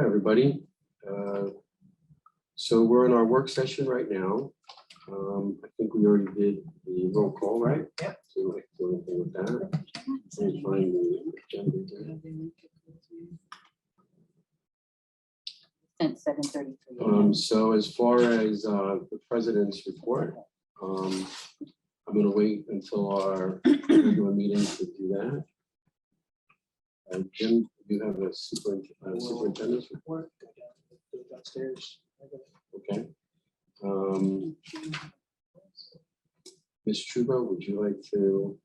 Hi, everybody. So we're in our work session right now. I think we already did the roll call, right? Yep. So we'd like to do anything with that. Let me find the agenda here. Since 7:33. So as far as the president's report, I'm gonna wait until our regular meeting to do that. Jim, you have a superintendent's report? Downstairs. Okay. Ms. Truba, would you like to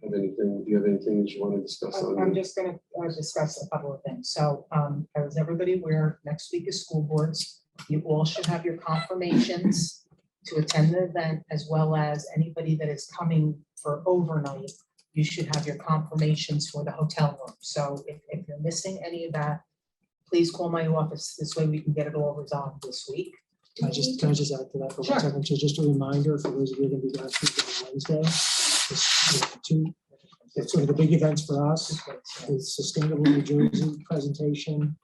have anything, do you have anything that you want to discuss on? I'm just gonna discuss a couple of things. So as everybody aware, next week is school boards. You all should have your confirmations to attend the event, as well as anybody that is coming for overnight. You should have your confirmations for the hotel room. So if you're missing any of that, please call my office. This way we can get it all resolved this week. Can I just add to that for Sure. 1 second? So just a reminder for those of you who are going to be down on Wednesday. Sort of the big events for us is Sustainable New Jersey presentation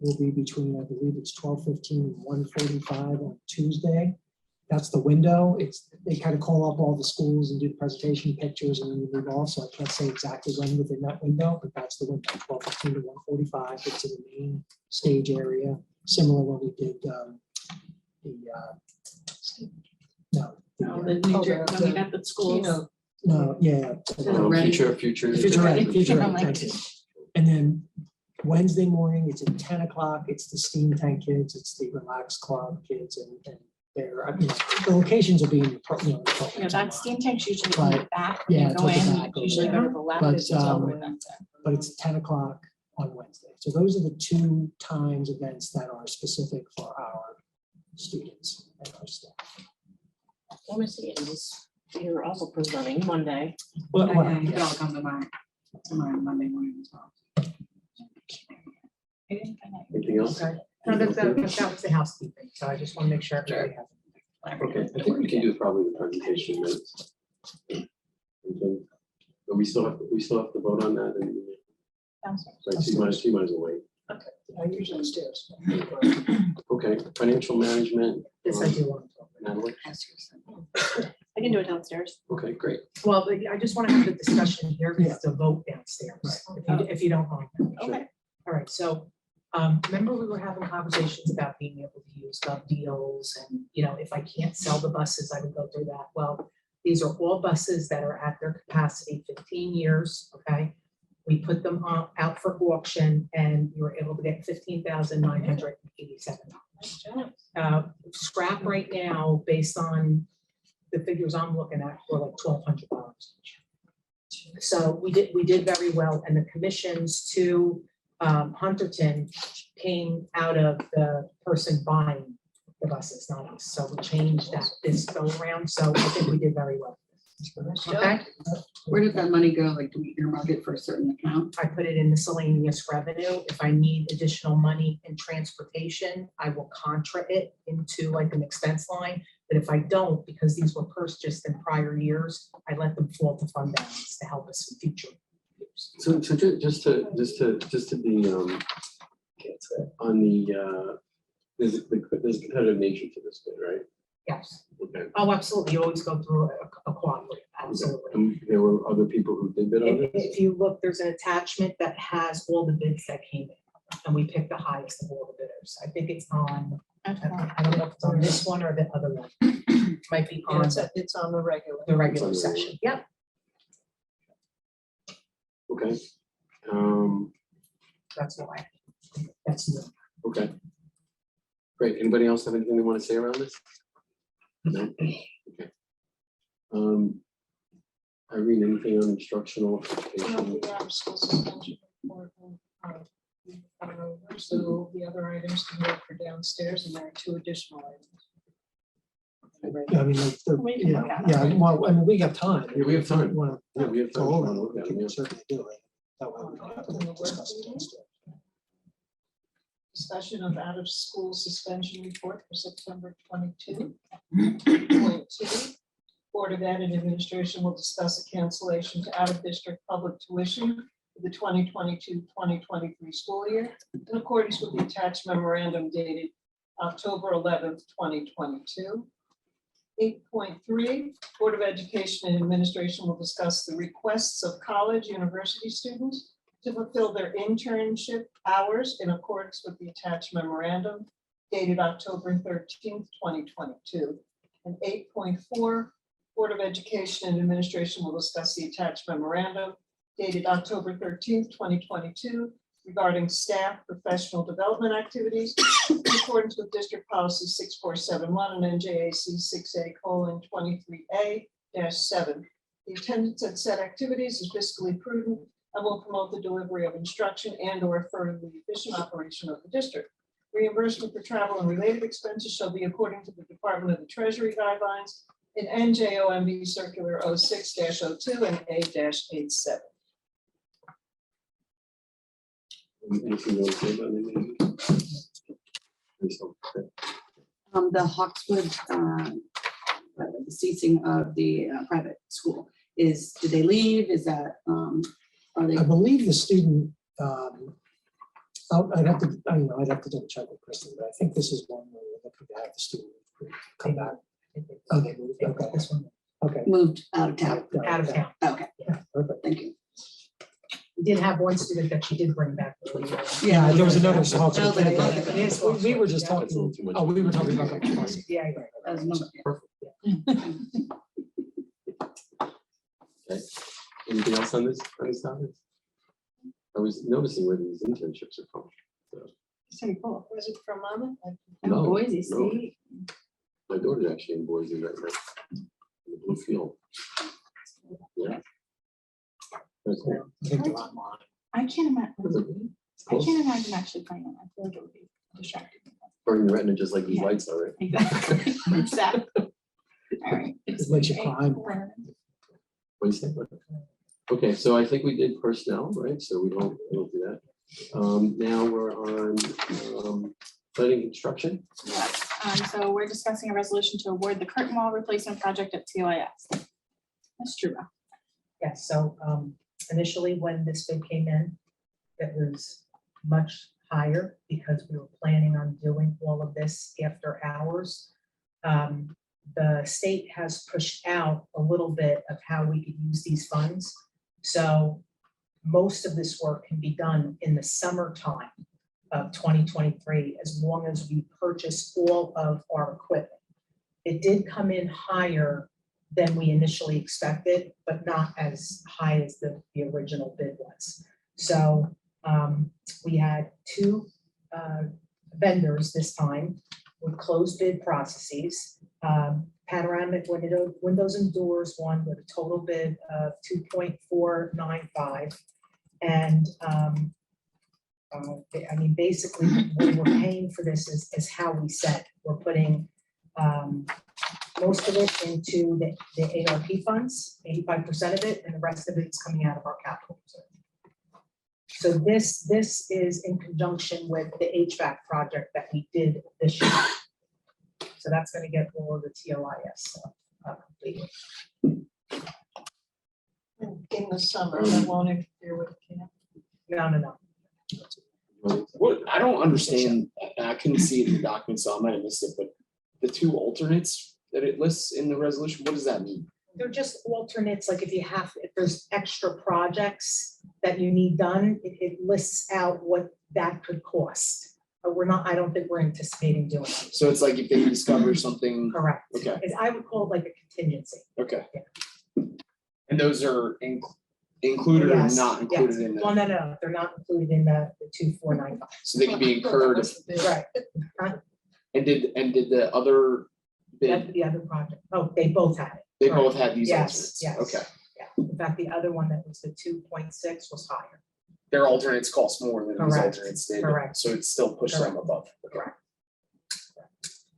will be between, I believe it's 12:15 and 1:45 on Tuesday. That's the window. They kind of call up all the schools and do the presentation pictures and then you move off. So I can't say exactly when within that window, but that's the window, 12:15 to 1:45. It's in the main stage area, similar when we did At the schools. Future. Thank you. And then Wednesday morning, it's at 10 o'clock. It's the Steam Tank kids, it's the Relax Club kids, and they're, the locations will be in the Yeah, that steam tank's usually in the Right. back. Yeah, You it's go at the in, back you usually over go to the left. But, it's all the way back there. but it's 10 o'clock on Wednesday. So those are the 2 times events that are specific for our students and our staff. Let me see, you're also presenting Monday. Well, You can all come to my Monday morning as well. Anything else? Okay. No, that was the housekeeping. So I just want to make sure everybody has. Okay, I think we can do probably the presentation minutes. Okay. But we still have to vote on that and so you might as well wait. I usually upstairs. Okay, financial management. This I do want to talk about. Natalie? I can do it downstairs. Okay, great. Well, I just want to have the discussion here because it's a vote downstairs, if you don't mind. Okay. All right, so remember we were having conversations about being able to use Gov Deals and, if I can't sell the buses, I would go through that. Well, these are all buses that are at their capacity, 15 years, okay? We put them out for auction and you were able to get $15,987. Scrap right now, based on the figures I'm looking at, were like $1,200. So we did very well, and the commissions to Hunterton came out of the person buying the buses, not us. So we changed that this go around. So I think we did very well. Okay, Where did that money go? Like, do we earmark it for a certain account? I put it in miscellaneous revenue. If I need additional money in transportation, I will contra it into like an expense line. But if I don't, because these were purchased in prior years, I let them fall to fund balance to help us in future years. So just to be on the there's a competitive nature to this bid, right? Yes. Okay. Oh, absolutely. You always go through a cooperative. Absolutely. And there were other people who did bid on this? If you look, there's an attachment that has all the bids that came in, and we picked the highest of all the bidders. I think it's on, I don't know if it's on this one or the other one. Might be on It's on the regular. the regular It's on the section. Yep. Okay. That's why. That's new. Okay. Great. Anybody else have anything they want to say around this? No? Okay. Irene, anything on instructional education? So the other items can go for downstairs, and there are 2 additional items. Yeah, I mean, like, We can look at it. well, I mean, we have time. Yeah, we have time. Wanna Yeah, we have time. go over it, Look we at can them, yeah. certainly do it. That way we don't have to discuss it downstairs. Discussion of out-of-school suspension report for September 22.2. Board of Ed and Administration will discuss a cancellation to out-of-district public tuition for the 2022-2023 school year in accordance with the attached memorandum dated October 11th, 2022. 8.3, Board of Education and Administration will discuss the requests of college, university students to fulfill their internship hours in accordance with the attached memorandum dated October 13th, 2022. And 8.4, Board of Education and Administration will discuss the attached memorandum dated October 13th, 2022 regarding staff professional development activities in accordance with District Policy 6471 and NJAC 6A:23A-7. The attendance at said activities is fiscally prudent and will promote the delivery of instruction and/or further the efficient operation of the district. Reimbursement for travel and related expenses shall be according to the Department of the Treasury guidelines in NJOMB Circular 06-02 and A-87. Anything you want to say about any of these? Please don't. Okay. The Hawkswood, the ceasing of the private school did they leave? Is that, are they? I believe the student, I'd have to double check with Kristen, but I think this is one where we're looking to have the student come back. Oh, they moved, okay, This one, okay. Moved out of town. out of town. Okay, Perfect. thank you. We did have one student that she did bring back earlier. Yeah, there was another. Oh, but it was- Yes, We were just That's a talking, little too much. oh, we were talking about the policy. Yeah, That was another- Okay. Anything else on this topic? I was noticing where these internships are from. Was it from Monmouth? No, Boise no. State. My daughter's actually in Boise right now. In the blue field. Yeah. That's it. I think they're online. I can't imagine. That's it. It's I close. can't imagine actually playing it. I feel like it would be distracting. Burning your retina just like these Yeah. lights are, right? Exactly. Exactly. All right. It makes you cry. What do you say? Okay, so I think we did personnel, right? So we don't do that. Now we're on planning construction. Yeah. So we're discussing a resolution to award the curtain wall replacement project at TOIS. That's true. yes, so initially when this bid came in, it was much higher because we were planning on doing all of this after hours. The state has pushed out a little bit of how we could use these funds. So most of this work can be done in the summertime of 2023, as long as we purchase all of our equipment. It did come in higher than we initially expected, but not as high as the original bid was. So we had two vendors this time with closed bid processes. Panoramic windows and doors one with a total bid of 2.495. And I mean, basically, what we're paying for this is how we said. We're putting most of it into the ARP funds, 85% of it, and the rest of it's coming out of our capital reserve. So this is in conjunction with the HVAC project that we did this year. So that's going to get all of the TOIS completed. In the summer, that won't interfere with camp. No. What, I don't understand, I couldn't see it in the document, so I might have missed it, but the two alternates that it lists in the resolution, what does that mean? They're just alternates, like if there's extra projects that you need done, it lists out what that could cost. But I don't think we're anticipating doing it. So it's like if they discover something, Correct. okay, I would call it like a contingency. okay. And those are included or Yes, not included in Well, that? no, they're not included in the 2495. So they can be incurred, Right. and did the other bid, The other project, they both had it. they Correct. both had these Yes, alternates? yes. Okay, Yeah, in fact, the other one that was the 2.6 was higher. their alternates cost more than these Correct, alternates did, correct. so it still pushed them above. Okay, Correct.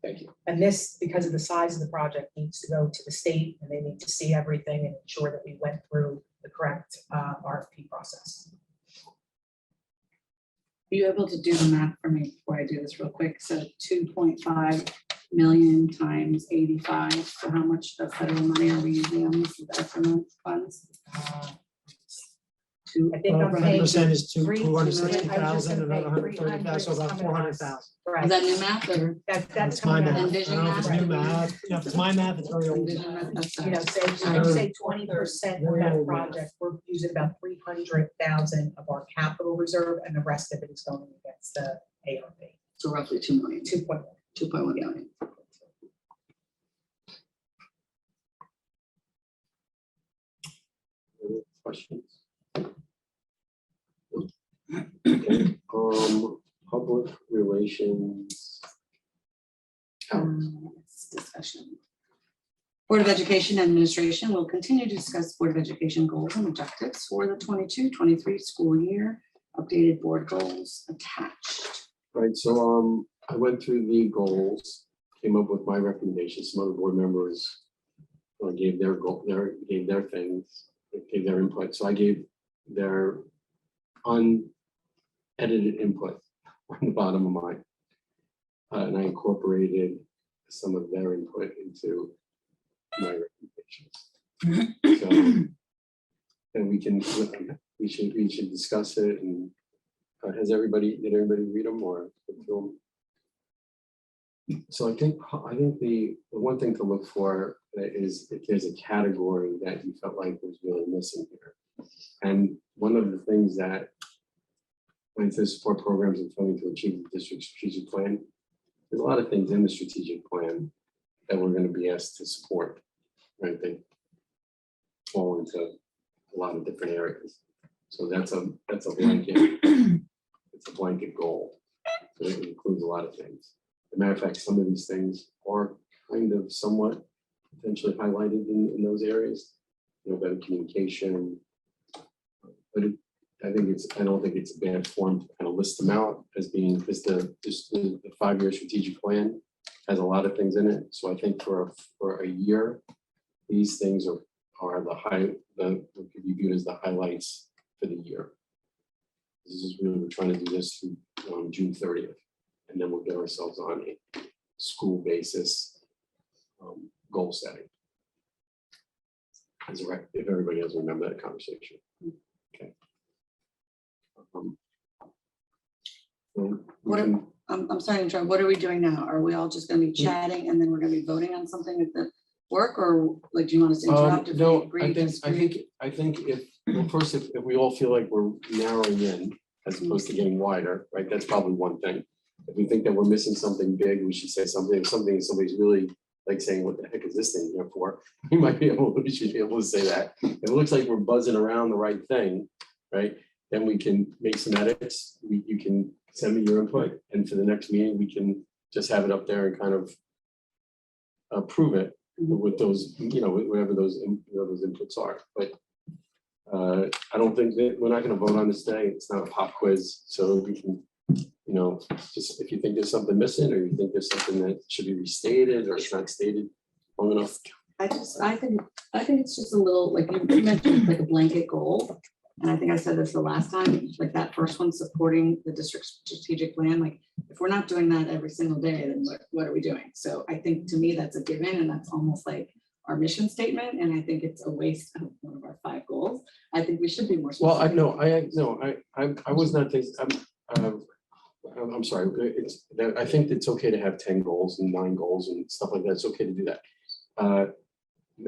thank you. And this, because of the size of the project, needs to go to the state and they need to see everything and ensure that we went through the correct RFP process. Are you able to do the math for me before I do this real quick? So 2.5 million times 85. So how much of federal money are we using on these estimate funds? I think I'm paying, 100% is two, three- 260,000, I'm just gonna another pay 130,000, so about 300 400,000. Is right, that new math or? that's That's my coming math. out. I Envision don't know if it's math? new math. Yeah, if it's my math, it's very old. Envision math? That's You know, that. say, if you say 20% of that project, we're using about 300,000 of our capital reserve, and the rest of it is going against the ARP, So roughly 2 million, 2.1. 2.1 million. Any questions? Okay, public relations. Discussion. Board of Education Administration will continue to discuss Board of Education goals and objectives for the 22-23 school year. Updated board goals attached. Right, so I went through the goals, came up with my recommendations. Some other board members gave their goal, gave their things, gave their input. So I gave their unedited input on the bottom of mine. And I incorporated some of their input into my recommendations. So, and we should discuss it. And did everybody read them or go through them? So I think the one thing to look for is if there's a category that you felt like was really missing here. And one of the things that when it says support programs and funding to achieve the district strategic plan, there's a lot of things in the strategic plan that we're going to be asked to support, right? They fall into a lot of different areas. So that's a blanket, it's a blanket goal. So it includes a lot of things. As a matter of fact, some of these things are kind of somewhat potentially highlighted in those areas, you know, better communication. But I don't think it's a bad form to kind of list them out as being, because the 5-year strategic plan has a lot of things in it. So I think for a year, these things are could be viewed as the highlights for the year. This is really, we're trying to do this through June 30th, and then we'll get ourselves on a school basis goal setting. As a if everybody else remember that conversation. Okay. I'm sorry to interrupt. What are we doing now? Are we all just gonna be chatting and then we're gonna be voting on something at the work, or like, do you want us to interrupt? if we No, agree, I disagree? think first, if we all feel like we're narrowing in as opposed to getting wider, right, that's probably one thing. If we think that we're missing something big, we should say something. If somebody's really like saying, what the heck is this thing here for? We should be able to say that. If it looks like we're buzzing around the right thing, right, then we can make some edits. You can send me your input, and for the next meeting, we can just have it up there and kind of approve it with those, you know, whatever those inputs are. But I don't think that we're not going to vote on this today. It's not a pop quiz, so we can, you know, just if you think there's something missing, or you think there's something that should be restated, or it's not stated long enough. I think it's just a little, like you mentioned, like a blanket goal. And I think I said this the last time, like that first one, supporting the district strategic plan. Like, if we're not doing that every single day, then what are we doing? So I think to me, that's a given, and that's almost like our mission statement. And I think it's a waste of one of our 5 goals. I think we should be more Well, specific. I was not thinking, I'm sorry. I think it's okay to have 10 goals and 9 goals and stuff like that. It's okay to do that.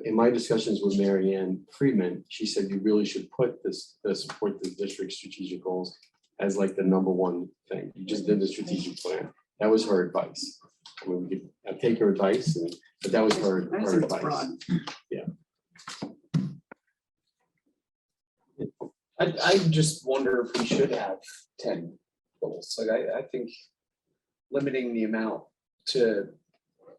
In my discussions with Mary Ann Friedman, she said you really should put the support the district strategic goals as like the #1 thing. You just did the strategic plan. That was her advice. I mean, we could take her advice, but that was her I just think it's advice. broad. I just wonder if we should have 10 goals. Like, I think limiting the amount to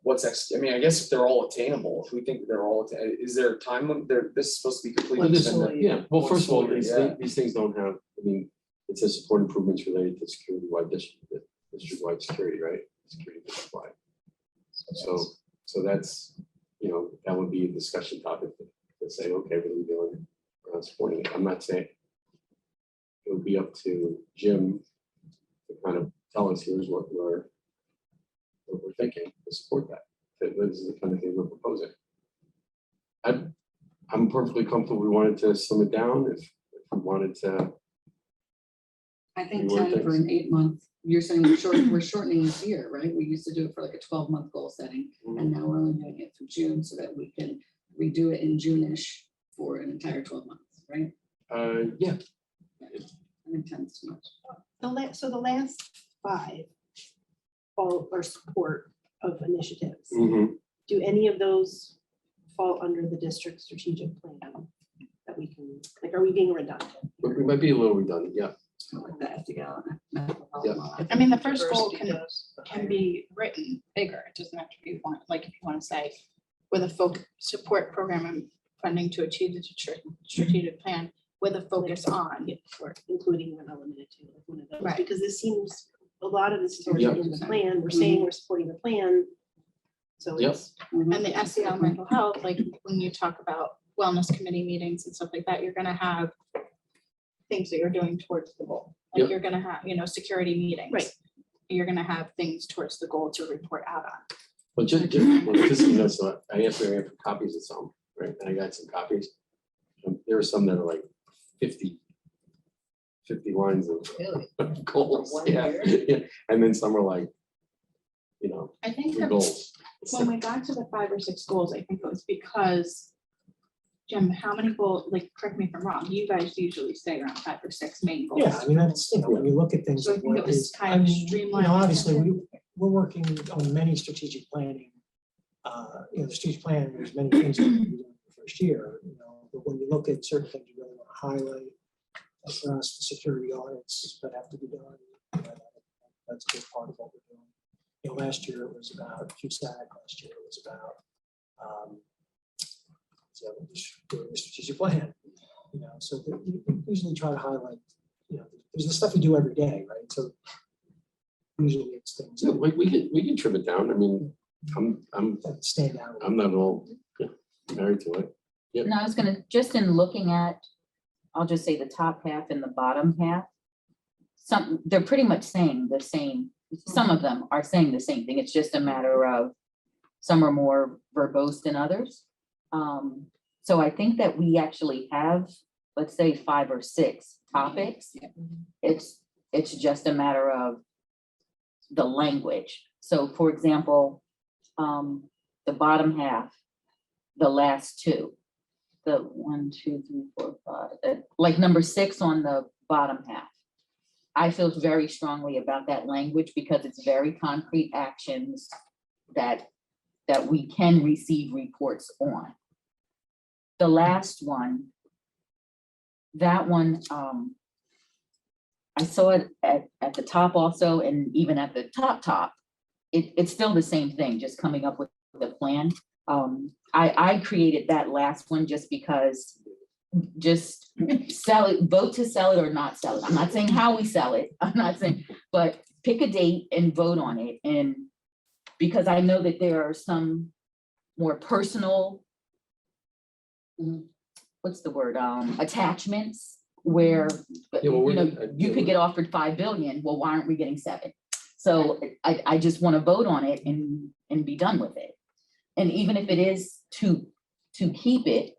what's I mean, I guess if they're all attainable, if we think they're all, is there a time limit? This is supposed to be completed. Yeah, well, first of all, Yeah. these things don't have, I mean, it says support improvements related to security-wide district-wide security, right? Security district-wide. So that's, you know, that would be a discussion topic to say, okay, what are we doing around supporting it? I'm not saying it would be up to Jim to kind of tell us, here's what we're thinking to support that. This is the kind of thing we're proposing. I'm perfectly comfortable. We wanted to slim it down. If we wanted to, I think We want 10 for things. an 8-month, you're saying we're shortening this year, right? We used to do it for like a 12-month goal setting, and now we're only doing it through June so that we can redo it in June-ish for an entire 12 months, right? yeah, I think 10 is too much. So the last 5 fall or support of initiatives. mhm. Do any of those fall under the district strategic plan that we can, like, are we being redundant? But we might be a little redundant, yeah. Like that to go. I mean, the first Diversity goal does. can be written bigger. It doesn't have to be one, like if you want to say with a focus, support program and funding to achieve the strategic plan with a focus on. Or including but not limited to, like one of those, Right. because this seems, a lot of this is already Yeah. in the plan, we're saying we're supporting the plan. So Yep. it's, Mhm. And the SEL mental health, like when you talk about wellness committee meetings and stuff like that, you're gonna have things that you're doing towards the goal. Like Yep. you're gonna have, security meetings. Right. You're gonna have things towards the goal to report out on. Well, just, you know, so I asked Mary for copies of some, right, and I got some copies. There are some that are like 50 lines of of goals, One yeah, year? yeah, and then some are like, you know, I think 3 that goals. when we got to the 5 or 6 goals, I think it was because, Jim, how many goals, like, correct me if I'm wrong, you guys usually say around 5 or 6 main goals. Yeah, I mean, that's, when you look at things. So I like think what it was is- kind I of mean, streamlined. Obviously, we're working on many strategic planning. The strategic plan, there's many things that we do in the first year, but when you look at certain things you really want to highlight, for us, the security audits that have to be done, that's a big part of what we're doing. Last year it was about QSAC, last year it was about the strategic plan, so we usually try to highlight, there's the stuff you do every day, right? So usually it's things Yeah, we can trim it down, I mean, that stand out. I'm not at all married to it. And I was gonna, just in looking at, I'll just say the top half and the bottom half. They're pretty much saying the same, some of them are saying the same thing, it's just a matter of, some are more verbose than others. So I think that we actually have, let's say 5 or 6 topics. It's just a matter of the language. So for example, the bottom half, the last 2, the 1, 2, 3, 4, 5, like number 6 on the bottom half. I feel very strongly about that language because it's very concrete actions that we can receive reports on. The last one, that one, I saw it at the top also, and even at the top, it's still the same thing, just coming up with the plan. I created that last one just because, just sell it, vote to sell it or not sell it. I'm not saying how we sell it, I'm not saying, but pick a date and vote on it. And because I know that there are some more personal, what's the word, attachments where, Yeah, well, you could get offered 5 billion, well, why aren't we getting 7? So I just want to vote on it and be done with it. And even if it is to keep it,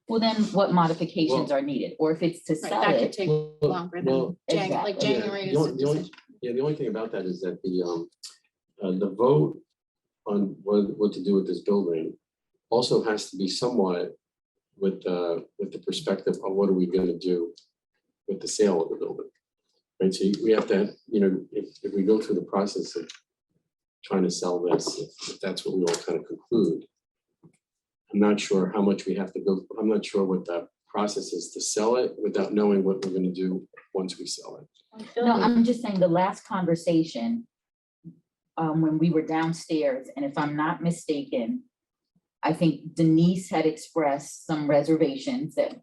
well, then what modifications are needed? Or if it's to Right, sell that could it, take Well, longer than Exactly. like January is. The only thing about that is that the vote on what to do with this building also has to be somewhat with the perspective of what are we gonna do with the sale of the building. Right, so we have to, if we go through the process of trying to sell this, if that's what we all kind of conclude, I'm not sure how much we have to go, I'm not sure what the process is to sell it without knowing what we're gonna do once we sell it. no, I'm just saying the last conversation, when we were downstairs, and if I'm not mistaken, I think Denise had expressed some reservations that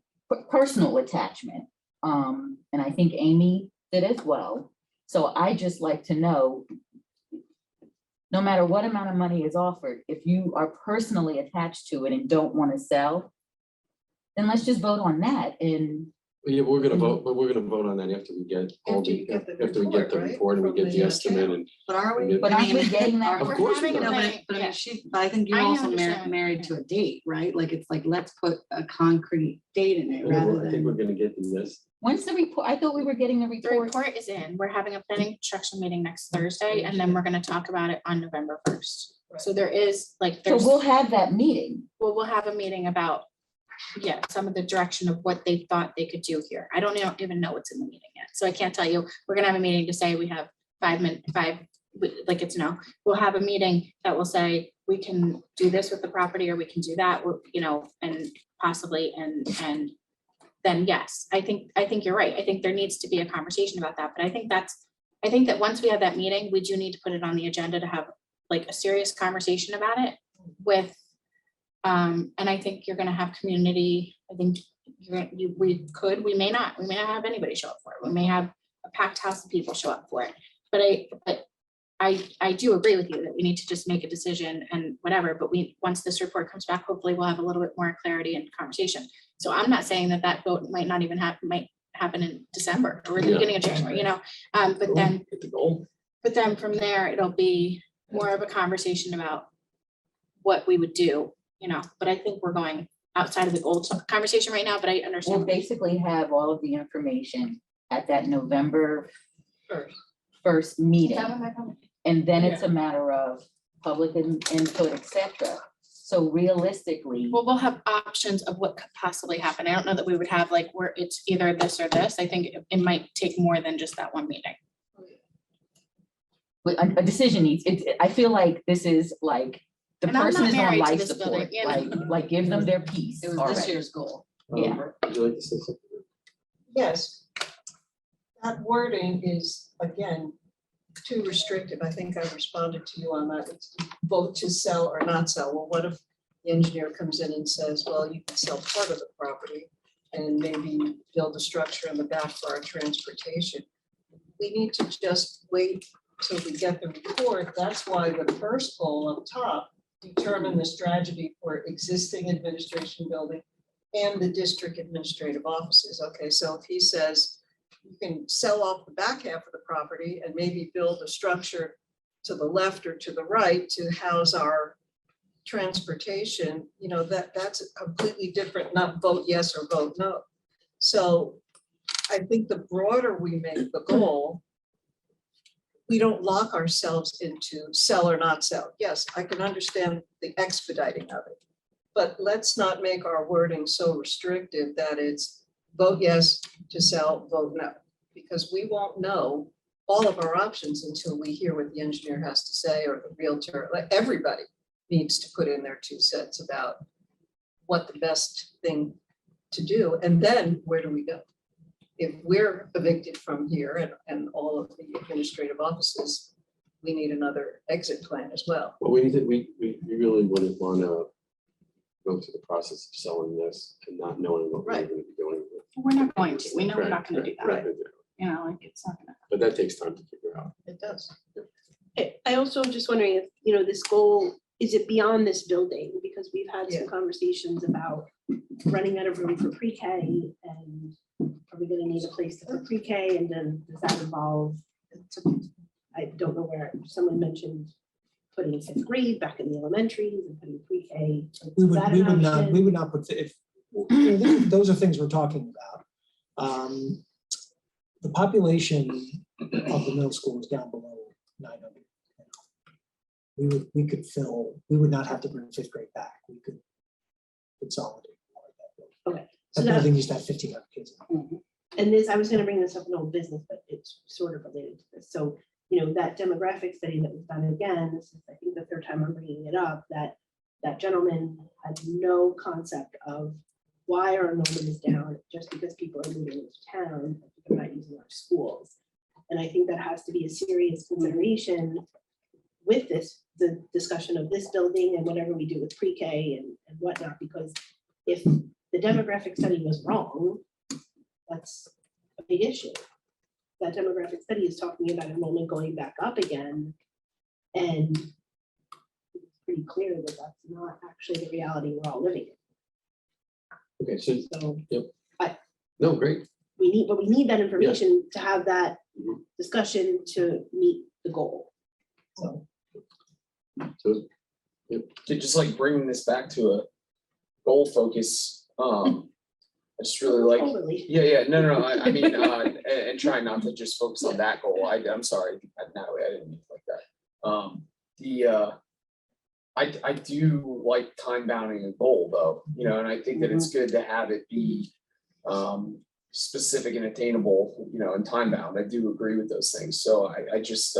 personal attachment. And I think Amy did as well. So I just like to know, no matter what amount of money is offered, if you are personally attached to it and don't want to sell, then let's just vote on that. And Yeah, we're gonna vote, but we're gonna vote on that after we get all After the, you get the after we get the report, right, report and we from get the the, estimate town. and. But are we? But aren't we getting that? Of course we having a are. No, thing, but yeah. I think you're I also understand. married to a date, right? Like, it's like, let's put a concrete date in it rather I think we're than. gonna get the When's the report? I thought we were getting the The report. report is in. We're having a planning construction meeting next Thursday, and then we're gonna talk about it on November 1st. So there is, like, So there's, we'll have that meeting. well, we'll have a meeting about, yeah, some of the direction of what they thought they could do here. I don't even know what's in the meeting yet, so I can't tell you. We're gonna have a meeting to say we have 5 minutes, like it's no. We'll have a meeting that will say, we can do this with the property, or we can do that, you know, and possibly, and then yes, I think you're right. I think there needs to be a conversation about that, but I think that once we have that meeting, we do need to put it on the agenda to have like a serious conversation about it with, and I think you're gonna have community, I think we may not have anybody show up for it. We may have a packed house of people show up for it. But I do agree with you that we need to just make a decision and whatever, but once this report comes back, hopefully we'll have a little bit more clarity and conversation. So I'm not saying that vote might not even might happen in December or the Yeah. beginning of January, you know, but then Get the goal. from there, it'll be more of a conversation about what we would do, you know, but I think we're going outside of the gold conversation right now, but I We'll understand. basically have all of the information at that November First. 1st meeting. Is that what my comment- And then it's a matter of public input, et cetera. So realistically, Well, we'll have options of what could possibly happen. I don't know that we would have like where it's either this or this. I think it might take more than just that one meeting. a decision needs, I feel like this is like, the And I'm person not is on married to life this support, building, you know. like give them their piece It was this already. year's goal. Yeah. Would you like to say something? Yes. That wording is, again, too restrictive. I think I responded to you on that. It's vote to sell or not sell. Well, what if the engineer comes in and says, well, you can sell part of the property and maybe build a structure in the back for our transportation? We need to just wait till we get the report. That's why the first goal up top, determine the strategy for existing administration building and the district administrative offices. Okay, so if he says you can sell off the back half of the property and maybe build a structure to the left or to the right to house our transportation, you know, that's a completely different, not vote yes or vote no. So I think the broader we make the goal, we don't lock ourselves into sell or not sell. Yes, I can understand the expediting of it, but let's not make our wording so restrictive that it's vote yes to sell, vote no, because we won't know all of our options until we hear what the engineer has to say, or the realtor. Like, everybody needs to put in their 2 cents about what the best thing to do, and then where do we go? If we're evicted from here and all of the administrative offices, we need another exit plan as well. Well, we really wouldn't want to go through the process of selling this and not knowing what we're Right. going to be doing with. We're not going to. We know we're not gonna do that. Right. You know, like it's not gonna. But that takes time to figure out. It does. I also am just wondering if, you know, this goal, is it beyond this building? Because we've had some Yeah. conversations about running out of room for pre-K, and are we gonna need a place to put pre-K, and then does that involve? I don't know where, someone mentioned putting 5th grade back in the elementaries and putting pre-K. We Is would, that we an would not, option? we would not put, if, you know, those are things we're talking about. The population of the middle school is down below 900. We could fill, we would not have to bring 5th grade back. We could consolidate. more of that building. Okay, so That that, building used to have 1,500 kids. in it. and this, I was gonna bring this up in old business, but it's sort of related to this. So, you know, that demographic study that was done again, this is, I think, the 3rd time I'm bringing it up, that gentleman had no concept of why our enrollment is down just because people are moving into town, but they're not using our schools. And I think that has to be a serious consideration with this, the discussion of this building and whatever we do with pre-K and whatnot, because if the demographic study was wrong, that's a big issue. That demographic study is talking about enrollment going back up again. And it's pretty clear that that's not actually the reality we're all living Okay, so, in. So no, great. we need that information to have that Mhm. discussion to meet the goal. So, So, Just like bringing this back to a goal focus, I just really like, Overly. yeah, no, I mean, and try not to just focus on that goal. I'm sorry, Natalie, I didn't mean it like that. I do like time bounding a goal though, and I think that it's good to have it be specific and attainable, and time bound. I do agree with those things. So I just,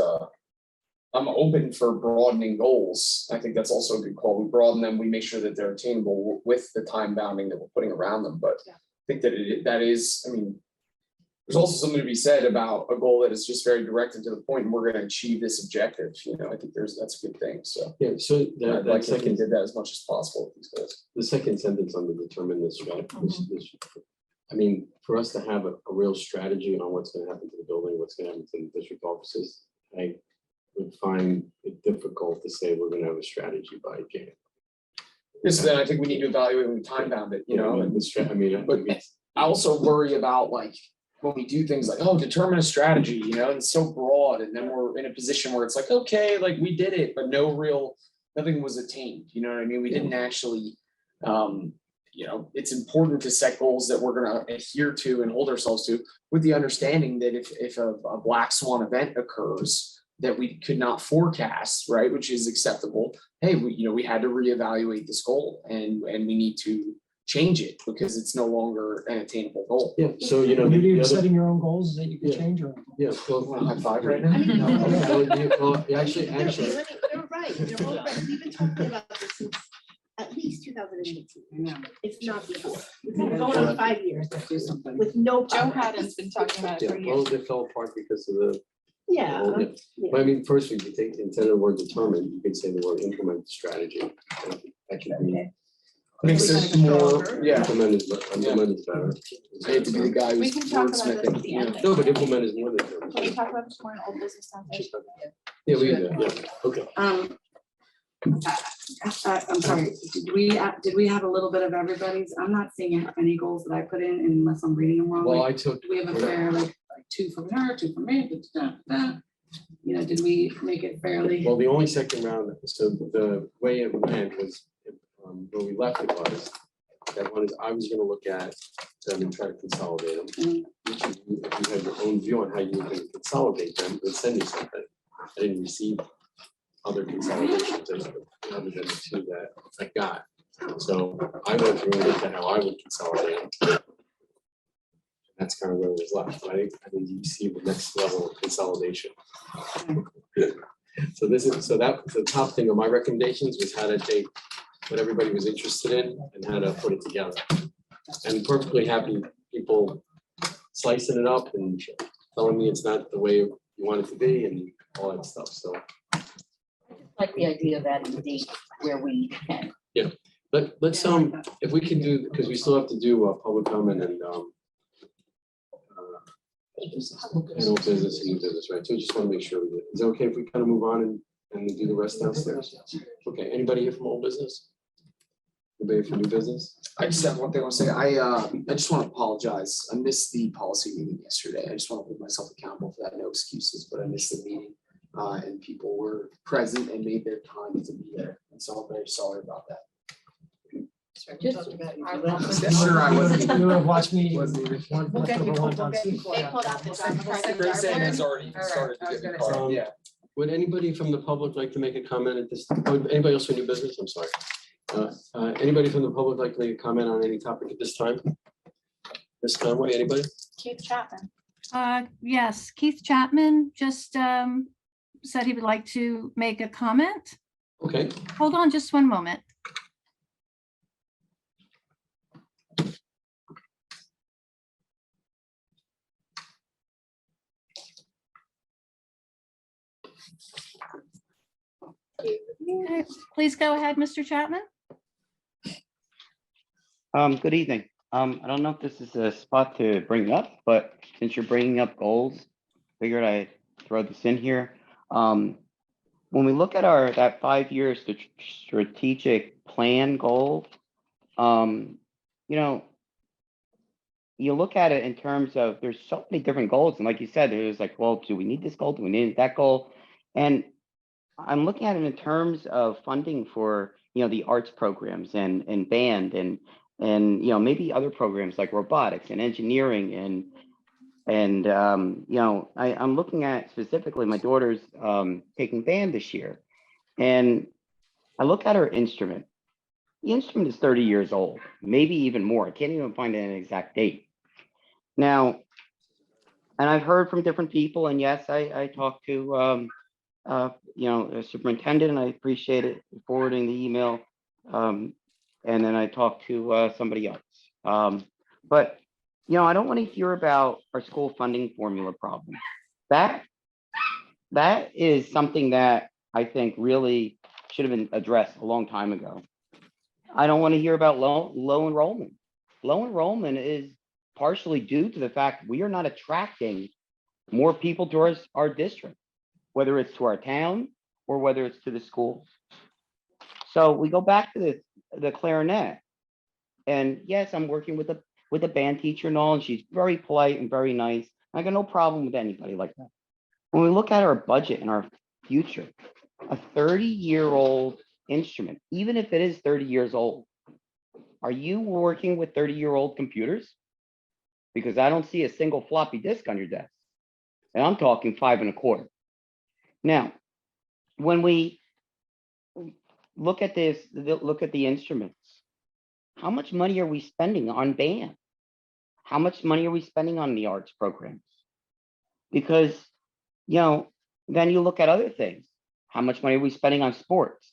I'm open for broadening goals. I think that's also a good call. We broaden them, we make sure that they're attainable with the time bounding that we're putting around them, but Yeah. I think that that is, I mean, there's also something to be said about a goal that is just very directed to the point and we're gonna achieve this objective, I think that's a good thing, so. Yeah, so I'd that like if we second, did that as much as possible with these goals. the second sentence on the determine the I mean, for us to have a real strategy on what's gonna happen to the building, what's gonna happen to the district offices, I would find it difficult to say we're gonna have a strategy by January. So then I think we need to evaluate when we time bound it, and I mean, I think it's, I also worry about like, when we do things like, oh, determine a strategy, and it's so broad, and then we're in a position where it's like, okay, like we did it, but nothing was attained, you know what I mean? We didn't actually, it's important to set goals that we're gonna adhere to and hold ourselves to, with the understanding that if a black swan event occurs that we could not forecast, right, which is acceptable, hey, we had to reevaluate this goal and we need to change it because it's no longer an attainable goal. yeah, so, The the beauty of other, setting your own goals is that you can Yeah. change your own. yeah, Wanna high five right I mean, now? Actually, They're right, they're all right. We've been talking about this since at least 2018, if not before. It's been going on 5 years Do something. with no. Joe progress. Haddon's been talking about it yeah, for well, years. they fell apart because of the. Yeah. yeah. But I mean, first, if you take, instead of the word determine, you could say the word implement strategy. That could be, Makes it more, yeah, implement is better. I hate to be the guy We who's can talk about this at the wordsmithing. end. No, but implement is more than. Can we talk about this more in old business stuff? Yeah, we do, yeah, okay. I'm sorry, did we have a little bit of everybody's? I'm not seeing any goals that I put in unless I'm reading them wrong. Well, Like, I took, do we have a fair, like 2 from her, 2 from me, did we make it fairly? well, the only second round, so the way it went was, where we left it was, that one is, I was gonna look at them and try to consolidate them. Mm. Each of you, if you had your own view on how you were gonna consolidate them, would send me something. I didn't receive other consolidations other than the 2 that I got. So I went through and looked at how I would consolidate them. That's kind of where it was left, right? I didn't receive the next level of consolidation. So that was the top thing of my recommendations, was how to take what everybody was interested in and how to put it together. And perfectly happy people slicing it up and telling me it's not the way you want it to be and all that stuff, so. Like the idea of adding a date where we can. Let's, if we can do, because we still have to do a public comment and old business and new business, right? So we just want to make sure, is it okay if we kind of move on and do the rest downstairs? Okay, anybody here from old business? Anybody from new business? I just have one thing I want to say. I just want to apologize. I missed the policy meeting yesterday. I just want to hold myself accountable for that. No excuses, but I missed the meeting. And people were present and made their time to be there. And so I'm very sorry about that. Sure, I wasn't. You would have watched me. Wasn't even- one left over one time. They pulled out the driver's license. Grace Ann has already started to get the card. Yeah. Would anybody from the public like to make a comment at this, oh, anybody else for new business? I'm sorry. Anybody from the public like to make a comment on any topic at this time? Ms. Conway, anybody? Keith Chapman. Yes, Keith Chapman just said he would like to make a comment. Okay, Hold on just one moment. Okay, please go ahead, Mr. Chapman. Good evening. I don't know if this is a spot to bring up, but since you're bringing up goals, figured I'd throw this in here. When we look at that 5-year strategic plan goal, you look at it in terms of there's so many different goals. And like you said, there's like, well, do we need this goal? Do we need that goal? And I'm looking at it in terms of funding for, the arts programs and band and and, you know, maybe other programs like robotics and engineering and, you know, I'm looking at specifically my daughter's, taking band this year. And I look at her instrument. The instrument is 30 years old, maybe even more. I can't even find an exact date. Now, and I've heard from different people, and yes, I talked to, you know, the superintendent, and I appreciate it forwarding the email. And then I talked to somebody else. But, you know, I don't want to hear about our school funding formula problem. That is something that I think really should have been addressed a long time ago. I don't want to hear about low enrollment. Low enrollment is partially due to the fact we are not attracting more people to our district, whether it's to our town or whether it's to the schools. So we go back to the clarinet. And yes, I'm working with a band teacher and all, and she's very polite and very nice. I got no problem with anybody like that. When we look at our budget and our future, a 30-year-old instrument, even if it is 30 years old, are you working with 30-year-old computers? Because I don't see a single floppy disk on your desk. And I'm talking 5 1/4. Now, when we look at this, look at the instruments, how much money are we spending on band? How much money are we spending on the arts programs? Because, you know, then you look at other things. How much money are we spending on sports?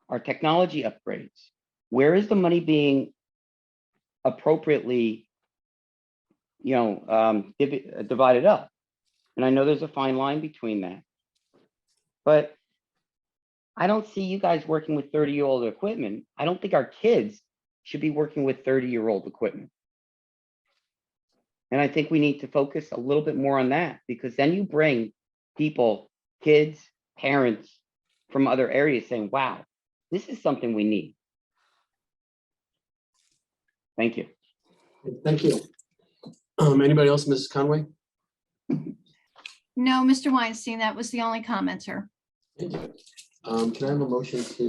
Our technology upgrades? Where is the money being appropriately, you know, divided up? And I know there's a fine line between that. But I don't see you guys working with 30-year-old equipment. I don't think our kids should be working with 30-year-old equipment. And I think we need to focus a little bit more on that, because then you bring people, kids, parents from other areas saying, wow, this is something we need. Thank you. Thank you. Anybody else, Mrs. Conway? No, Mr. Weinstein, that was the only commenter. Thank you. Can I have a motion to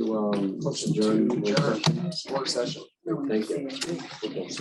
adjourn? Work session. Thank you. Okay.